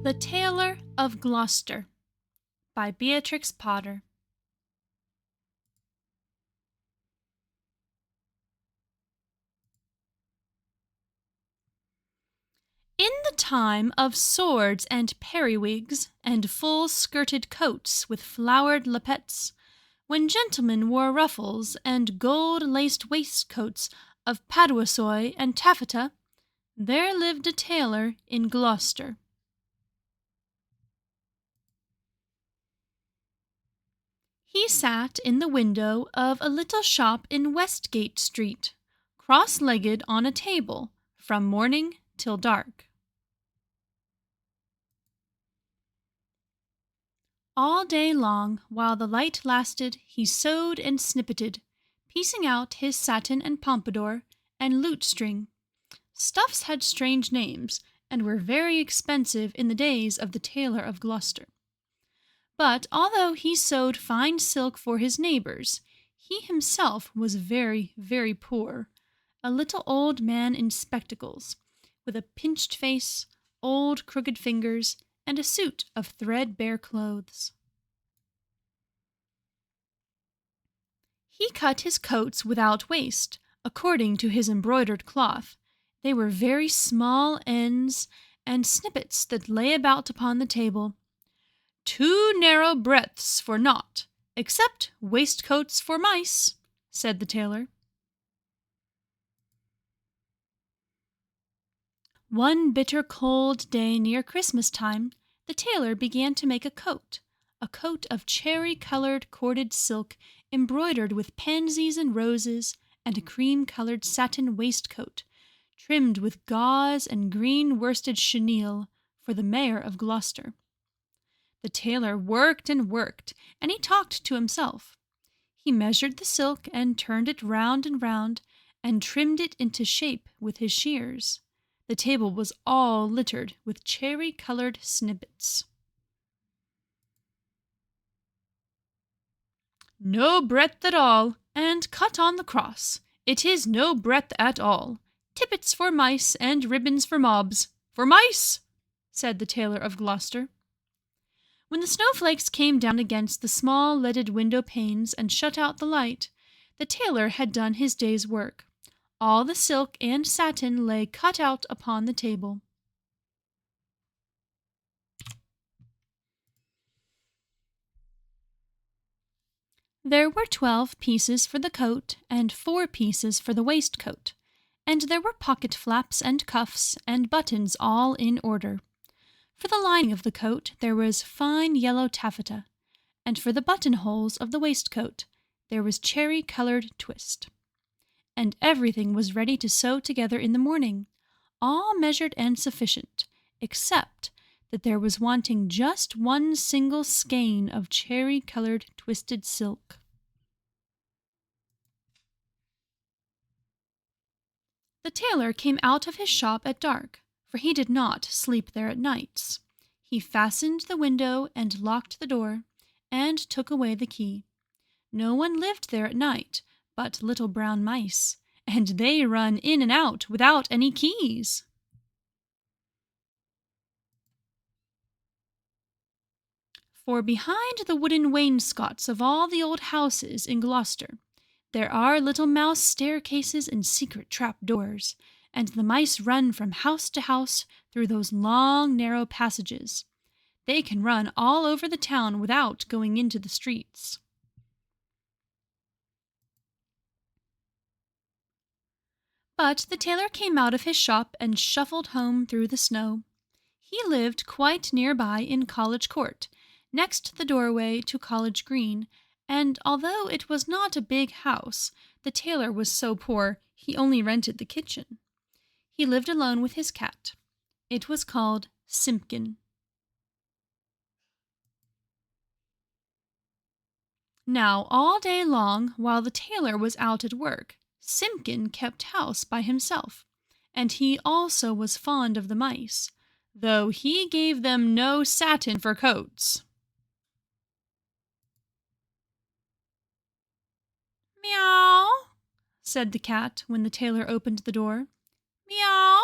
The Tailor of Gloucester by Beatrix Potter. In the time of swords and periwigs, and full-skirted coats with flowered lappets, when gentlemen wore ruffles and gold-laced waistcoats of paduasoy and taffeta, there lived a tailor in Gloucester. He sat in the window of a little shop in Westgate Street, cross-legged on a table, from morning till dark. All day long, while the light lasted, he sewed and snippeted, piecing out his satin and pompadour and lute-string. Stuffs had strange names, and were very expensive in the days of the Tailor of Gloucester. But although he sewed fine silk for his neighbors, he himself was very, very poor, a little old man in spectacles, with a pinched face, old crooked fingers, and a suit of threadbare clothes. He cut his coats without waste, according to his embroidered cloth. They were very small ends and snippets that lay about upon the table. 2 narrow breadths for naught, except waistcoats for mice, said the tailor. One bitter cold day near Christmas time, the tailor began to make a coat of cherry-colored corded silk embroidered with pansies and roses, and a cream-colored satin waistcoat, trimmed with gauze and green worsted chenille, for the mayor of Gloucester. The tailor worked and worked, and he talked to himself. He measured the silk and turned it round and round, and trimmed it into shape with his shears. The table was all littered with cherry-colored snippets. No breadth at all, and cut on the cross. It is no breadth at all. Tippets for mice and ribbons for mobs. For mice, said the Tailor of Gloucester. When the snowflakes came down against the small leaded window panes and shut out the light, the tailor had done his day's work. All the silk and satin lay cut out upon the table. There were 12 pieces for the coat and 4 pieces for the waistcoat, and there were pocket flaps and cuffs and buttons all in order. For the lining of the coat there was fine yellow taffeta, and for the buttonholes of the waistcoat there was cherry-colored twist. And everything was ready to sew together in the morning, all measured and sufficient, except that there was wanting just one single skein of cherry-colored twisted silk. The tailor came out of his shop at dark, for he did not sleep there at nights. He fastened the window and locked the door, and took away the key. No one lived there at night but little brown mice, and they run in and out without any keys. For behind the wooden wainscots of all the old houses in Gloucester, there are little mouse staircases and secret trap-doors, and the mice run from house to house through those long, narrow passages. They can run all over the town without going into the streets. But the tailor came out of his shop and shuffled home through the snow. He lived quite near-by in College Court, next the doorway to College Green, and although it was not a big house, the tailor was so poor he only rented the kitchen. He lived alone with his cat. It was called Simpkin. Now, all day long, while the tailor was out at work, Simpkin kept house by himself, and he also was fond of the mice, though he gave them no satin for coats. "Meow," said the cat when the tailor opened the door. "Meow."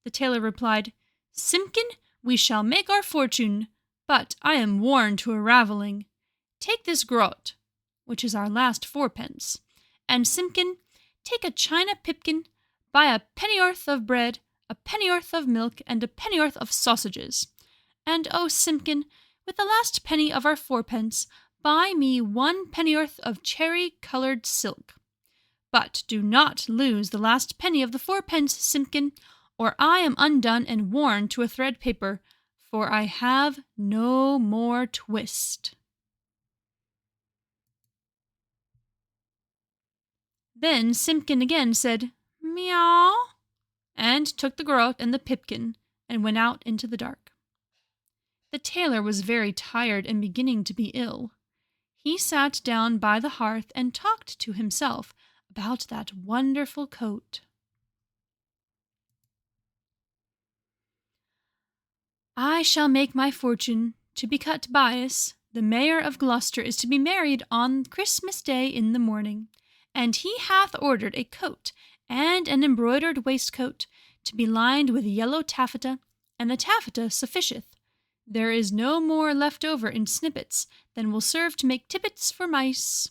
The tailor replied, "Simpkin, We shall make our fortune, but I am worn to a ravelling. Take this groat, which is our last fourpence, and Simpkin, take a china pipkin, buy a pennyworth of bread, a pennyworth of milk, and a pennyworth of sausages. And, oh, Simpkin, with the last penny of our fourpence, buy me 1 pennyworth of cherry-coloured silk. But do not lose the last penny of the fourpence, Simpkin, or I am undone and worn to a thread paper, for I have no more twist. Then Simpkin again said, Meow, and took the groat and the pipkin, and went out into the dark. The tailor was very tired and beginning to be ill. He sat down by the hearth and talked to himself about that wonderful coat. I shall make my fortune. To be cut bias, the mayor of Gloucester is to be married on Christmas Day in the morning, and he hath ordered a coat and an embroidered waistcoat to be lined with yellow taffeta, and the taffeta sufficeth. There is no more left over in snippets than will serve to make tippets for mice.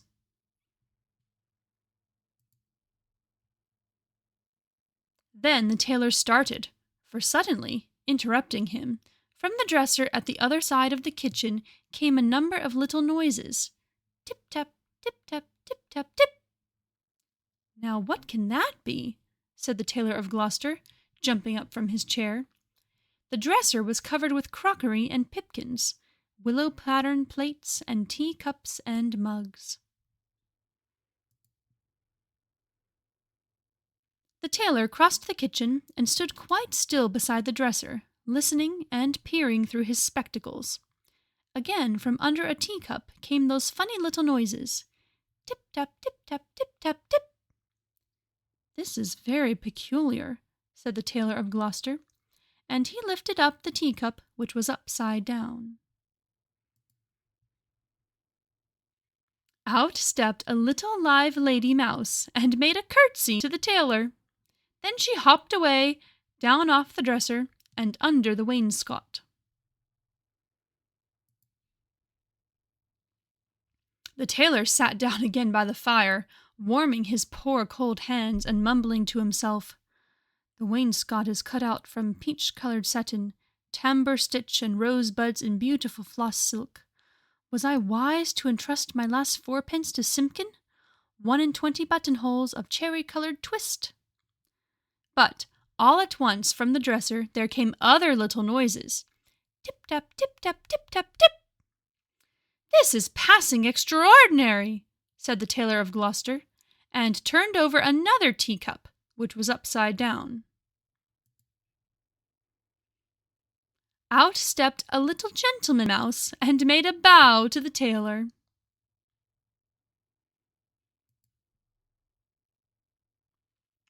Then the tailor started, for suddenly, interrupting him, from the dresser at the other side of the kitchen came a number of little noises. Tip-tap, tip-tap, tip-tap, tip. Now what can that be? Said the Tailor of Gloucester, jumping up from his chair. The dresser was covered with crockery and pipkins, willow pattern plates, and teacups and mugs. The tailor crossed the kitchen and stood quite still beside the dresser, listening and peering through his spectacles. Again, from under a teacup came those funny little noises. Tip-tap, tip-tap, tip-tap, tip. This is very peculiar, said the Tailor of Gloucester, and he lifted up the teacup, which was upside down. Out stepped a little live lady mouse and made a curtsy to the tailor. Then she hopped away, down off the dresser, and under the wainscot. The tailor sat down again by the fire, warming his poor cold hands and mumbling to himself, The wainscot is cut out from peach-colored satin, tambour stitch, and rosebuds in beautiful floss silk. Was I wise to entrust my last fourpence to Simpkin? 21 buttonholes of cherry-coloured twist. But all at once from the dresser there came other little noises. Tip-tap, tip-tap, tip-tap, tip. This is passing extraordinary, said the Tailor of Gloucester, and turned over another teacup, which was upside down. Out stepped a little gentleman mouse and made a bow to the tailor.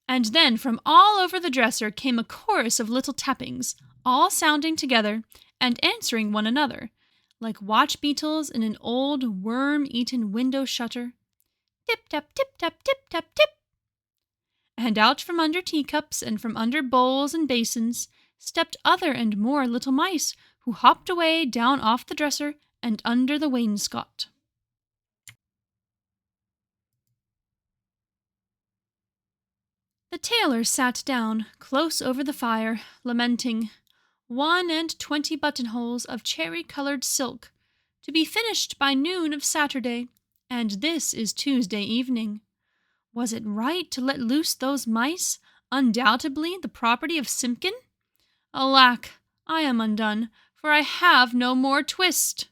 And then from all over the dresser came a chorus of little tappings, all sounding together and answering one another, like watch beetles in an old worm-eaten window shutter. Tip-tap, tip-tap, tip-tap, tip. And out from under teacups and from under bowls and basins stepped other and more little mice, who hopped away down off the dresser and under the wainscot. The tailor sat down close over the fire, lamenting, 21 buttonholes of cherry-coloured silk, to be finished by noon of Saturday, and this is Tuesday evening. Was it right to let loose those mice, undoubtedly the property of Simpkin? Alack, I am undone, for I have no more twist.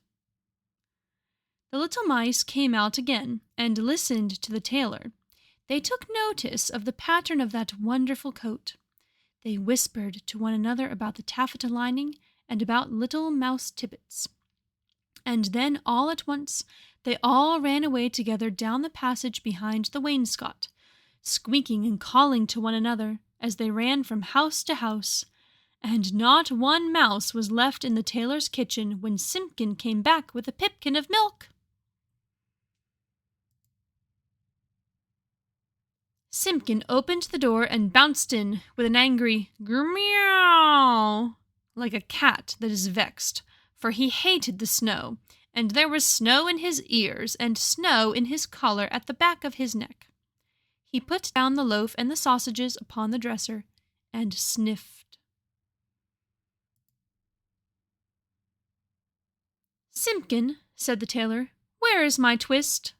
The little mice came out again, and listened to the tailor. They took notice of the pattern of that wonderful coat. They whispered to one another about the taffeta lining and about little mouse tippets. And then, all at once, they all ran away together down the passage behind the wainscot, squeaking and calling to one another as they ran from house to house, and not one mouse was left in the tailor's kitchen when Simpkin came back with a pipkin of milk. Simpkin opened the door and bounced in with an angry "Grmeow," like a cat that is vexed, for he hated the snow, and there was snow in his ears and snow in his collar at the back of his neck. He put down the loaf and the sausages upon the dresser and sniffed. "Simpkin," said the tailor, "where is my twist?"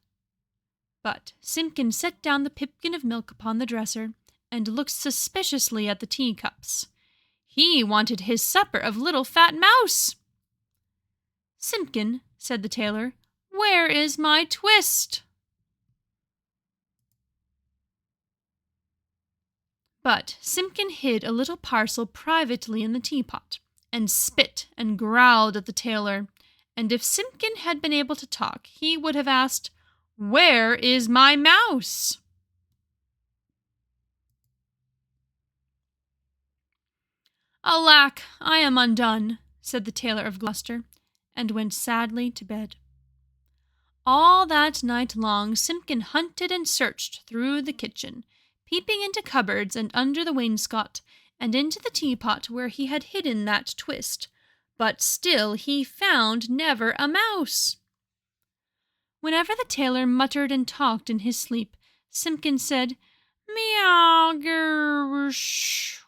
But Simpkin set down the pipkin of milk upon the dresser and looked suspiciously at the teacups. He wanted his supper of little fat mouse. "Simpkin," said the tailor, "where is my twist?" But Simpkin hid a little parcel privately in the teapot, and spit and growled at the tailor, and if Simpkin had been able to talk, he would have asked, "Where is my mouse?" "Alack, I am undone," said the Tailor of Gloucester, and went sadly to bed. All that night long Simpkin hunted and searched through the kitchen, peeping into cupboards and under the wainscot, and into the teapot where he had hidden that twist, but still he found never a mouse. Whenever the tailor muttered and talked in his sleep, Simpkin said, "Meow, grrrsh,"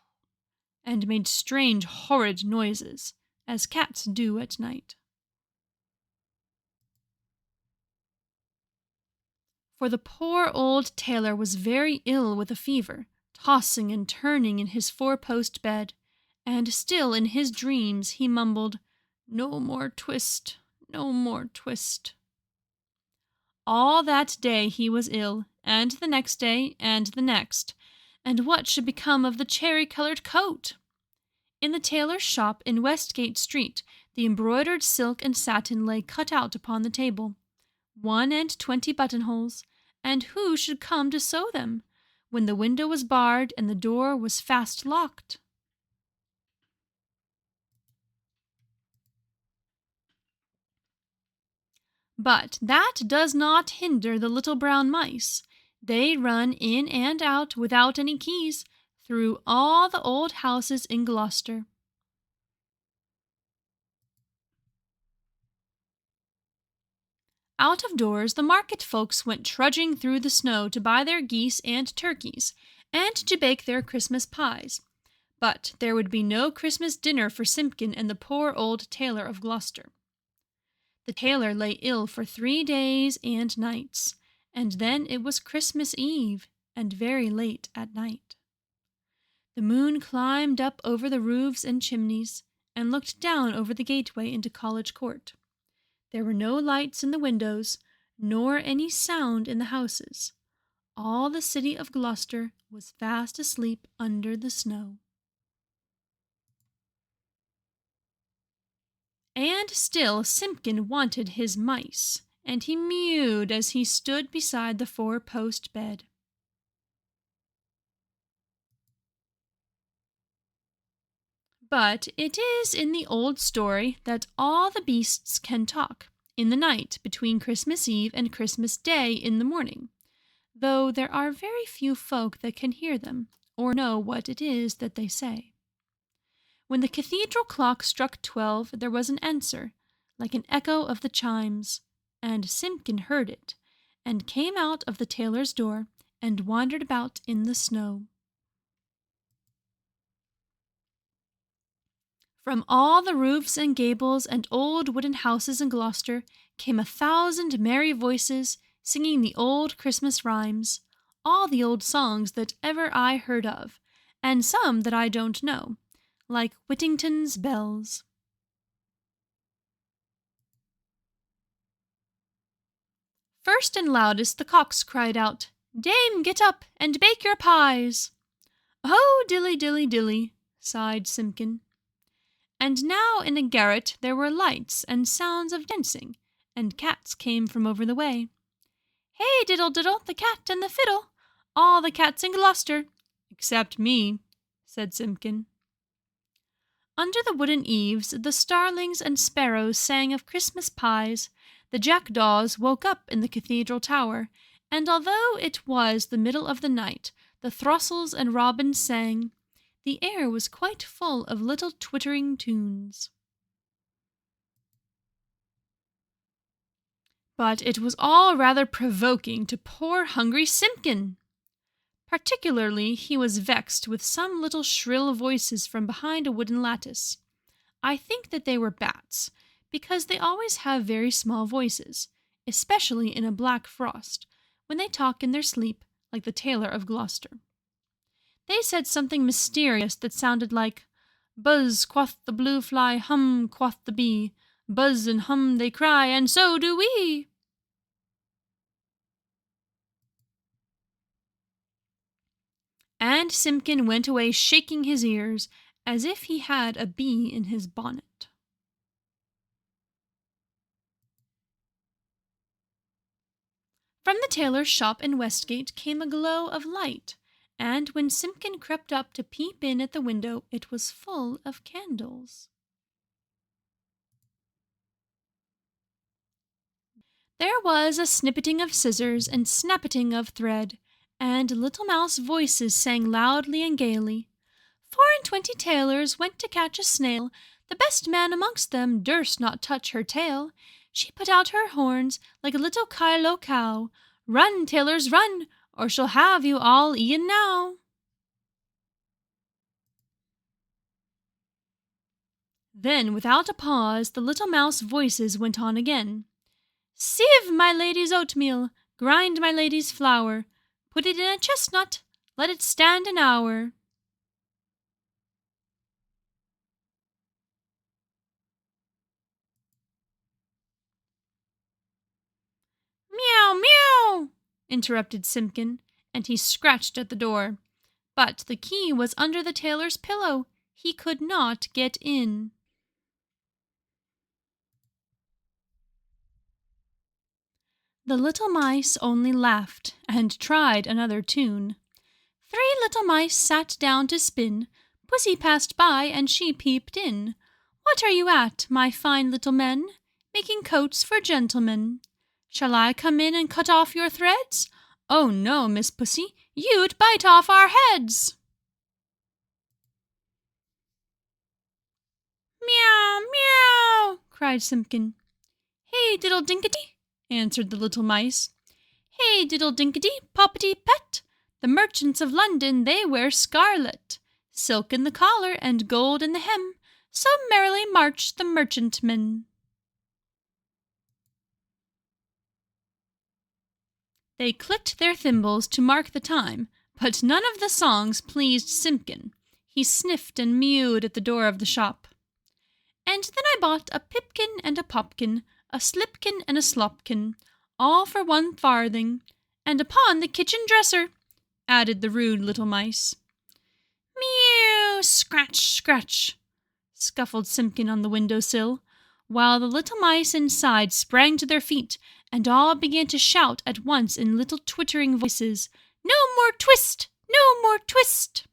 and made strange, horrid noises, as cats do at night. For the poor old tailor was very ill with a fever, tossing and turning in his four-post bed, and still in his dreams he mumbled, "No more twist, no more twist." All that day he was ill, and the next day, and the next, and what should become of the cherry-colored coat? In the tailor's shop in Westgate Street, the embroidered silk and satin lay cut out upon the table, 21 buttonholes, and who should come to sew them, when the window was barred and the door was fast locked? But that does not hinder the little brown mice. They run in and out without any keys through all the old houses in Gloucester. Out of doors, the market folks went trudging through the snow to buy their geese and turkeys, and to bake their Christmas pies. But there would be no Christmas dinner for Simpkin and the poor old Tailor of Gloucester. The tailor lay ill for 3 days and nights, and then it was Christmas Eve, and very late at night. The moon climbed up over the roofs and chimneys, and looked down over the gateway into College Court. There were no lights in the windows, nor any sound in the houses. All the city of Gloucester was fast asleep under the snow. And still Simpkin wanted his mice, and he mewed as he stood beside the four-post bed. But it is in the old story that all the beasts can talk in the night between Christmas Eve and Christmas Day in the morning, though there are very few folk that can hear them or know what it is that they say. When the cathedral clock struck 12, there was an answer, like an echo of the chimes, and Simpkin heard it, and came out of the tailor's door and wandered about in the snow. From all the roofs and gables and old wooden houses in Gloucester came 1,000 merry voices singing the old Christmas rhymes, all the old songs that ever I heard of, and some that I don't know, like Whittington's bells. First and loudest the cocks cried out, "Dame, get up and bake your pies." "Oh, dilly, dilly, dilly," sighed Simpkin. And now in a garret there were lights and sounds of dancing, and cats came from over the way. "Hey, diddle, diddle, the cat and the fiddle, all the cats in Gloucester, except me," said Simpkin. Under the wooden eaves the starlings and sparrows sang of Christmas pies, the jackdaws woke up in the cathedral tower, and although it was the middle of the night, the throstles and robins sang, The air was quite full of little twittering tunes. But it was all rather provoking to poor hungry Simpkin. Particularly he was vexed with some little shrill voices from behind a wooden lattice. I think that they were bats, because they always have very small voices, especially in a black frost, when they talk in their sleep, like the Tailor of Gloucester. They said something mysterious that sounded like, "Buzz, quoth the blue fly, hum, quoth the bee, buzz and hum they cry, and so do we." And Simpkin went away shaking his ears, as if he had a bee in his bonnet. From the tailor's shop in Westgate came a glow of light, and when Simpkin crept up to peep in at the window, it was full of candles. There was a snippeting of scissors and snappeting of thread, and little mouse voices sang loudly and gaily. 4 and 20 tailors went to catch a snail. The best man amongst them durst not touch her tail. She put out her horns like a little Kylo cow. Run, tailors, run, or she'll have you all e'en now. Then, without a pause, the little mouse voices went on again. Sieve my lady's oatmeal, grind my lady's flour, put it in a chestnut, let it stand an hour. Meow, meow, interrupted Simpkin, and he scratched at the door. But the key was under the tailor's pillow. He could not get in. The little mice only laughed, and tried another tune. 3 little mice sat down to spin. Pussy passed by, and she peeped in. What are you at, my fine little men? Making coats for gentlemen. Shall I come in and cut off your threads? Oh no, Miss Pussy, you'd bite off our heads. Meow, meow, cried Simpkin. Hey, diddle dinkety, answered the little mice. Hey, diddle dinkety, poppety pet. The merchants of London, they wear scarlet, silk in the collar and gold in the hem. So merrily march the merchantmen. They clicked their thimbles to mark the time, but none of the songs pleased Simpkin. He sniffed and mewed at the door of the shop. And then I bought a pipkin and a popkin, a slipkin and a slopkin, all for 1 farthing, and upon the kitchen dresser, added the rude little mice. Mew, scratch, scratch, scuffled Simpkin on the window-sill, while the little mice inside sprang to their feet, and all began to shout at once in little twittering voices, No more twist! No more twist!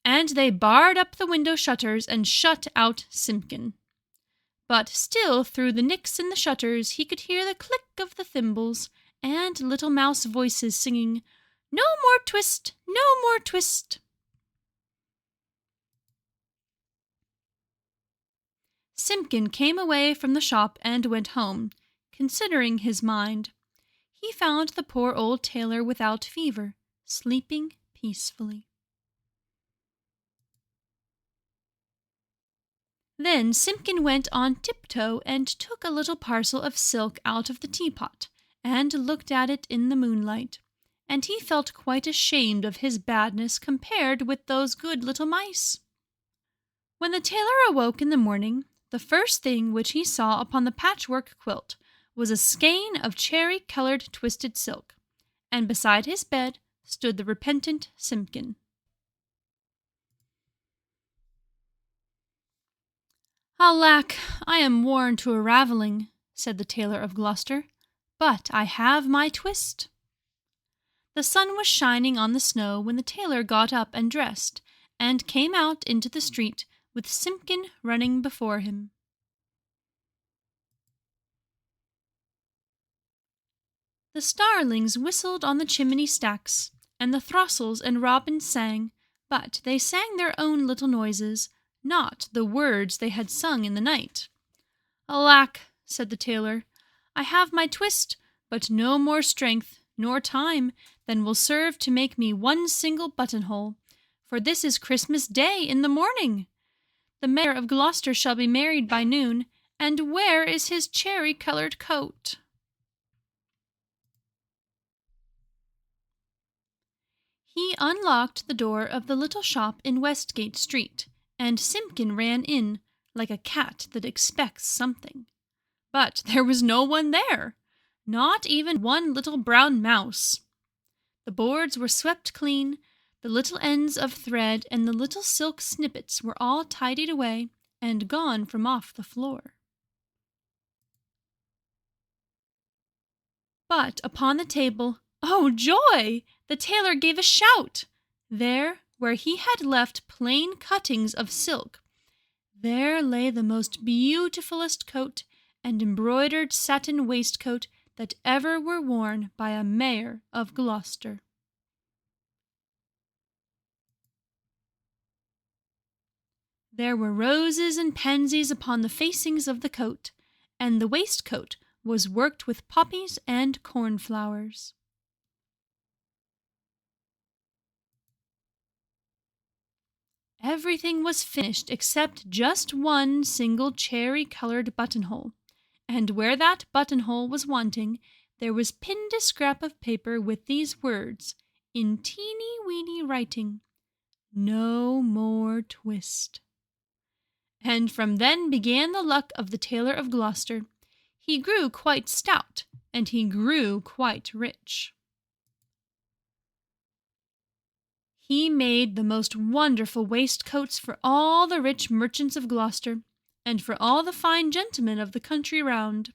And they barred up the window shutters and shut out Simpkin. But still through the nicks in the shutters he could hear the click of the thimbles, and little mouse voices singing, No more twist! No more twist! Simpkin came away from the shop and went home, considering his mind. He found the poor old tailor without fever, sleeping peacefully. Then Simpkin went on tiptoe and took a little parcel of silk out of the teapot, and looked at it in the moonlight, and he felt quite ashamed of his badness compared with those good little mice. When the tailor awoke in the morning, the first thing which he saw upon the patchwork quilt was a skein of cherry-colored twisted silk, and beside his bed stood the repentant Simpkin. Alack, I am worn to a ravelling, said the Tailor of Gloucester, but I have my twist. The sun was shining on the snow when the tailor got up and dressed, and came out into the street with Simpkin running before him. The starlings whistled on the chimney stacks, and the throstles and robins sang, but they sang their own little noises, not the words they had sung in the night. "Alack," said the tailor, "I have my twist, but no more strength nor time than will serve to make me one single buttonhole, for this is Christmas Day in the morning. The Mayor of Gloucester shall be married by noon, and where is his cherry-colored coat?" He unlocked the door of the little shop in Westgate Street, and Simpkin ran in, like a cat that expects something. But there was no one there, not even one little brown mouse. The boards were swept clean, the little ends of thread and the little silk snippets were all tidied away and gone from off the floor. But upon the table, oh joy! The tailor gave a shout. There, where he had left plain cuttings of silk, there lay the most beautifulest coat and embroidered satin waistcoat that ever were worn by a mayor of Gloucester. There were roses and pansies upon the facings of the coat, and the waistcoat was worked with poppies and cornflowers. Everything was finished except just one single cherry-colored buttonhole, and where that buttonhole was wanting, there was pinned a scrap of paper with these words, in teeny-weeny writing, "No more twist." And from then began the luck of the Tailor of Gloucester. He grew quite stout, and he grew quite rich. He made the most wonderful waistcoats for all the rich merchants of Gloucester, and for all the fine gentlemen of the country round.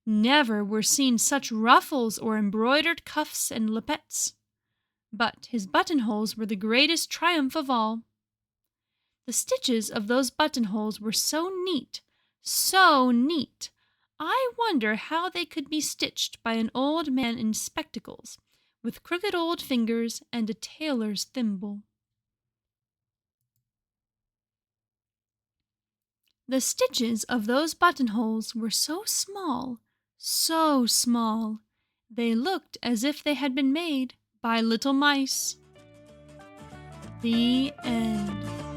Never were seen such ruffles or embroidered cuffs and lappets. But his buttonholes were the greatest triumph of all. The stitches of those buttonholes were so neat, I wonder how they could be stitched by an old man in spectacles, with crooked old fingers and a tailor's thimble. The stitches of those buttonholes were so small, they looked as if they had been made by little mice. The end.